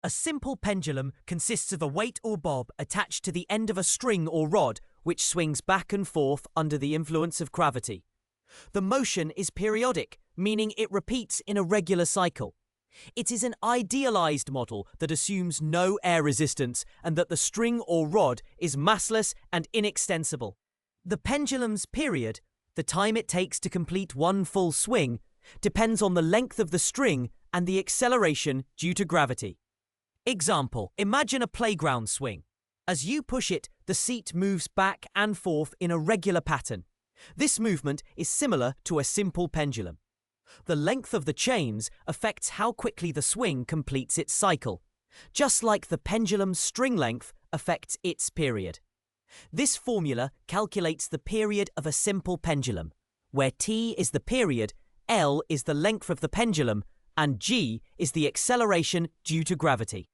A simple pendulum consists of a weight or bob attached to the end of a string or rod which swings back and forth under the influence of gravity. The motion is periodic, meaning it repeats in a regular cycle. It is an idealized model that assumes no air resistance and that the string or rod is massless and inextensible. The pendulum's period, the time it takes to complete one full swing, depends on the length of the string and the acceleration due to gravity. Example: imagine a playground swing. As you push it, the seat moves back and forth in a regular pattern. This movement is similar to a simple pendulum. The length of the chains affects how quickly the swing completes its cycle, just like the pendulum's string length affects its period. This formula calculates the period of a simple pendulum, where T is the period, L is the length of the pendulum, and G is the acceleration due to gravity.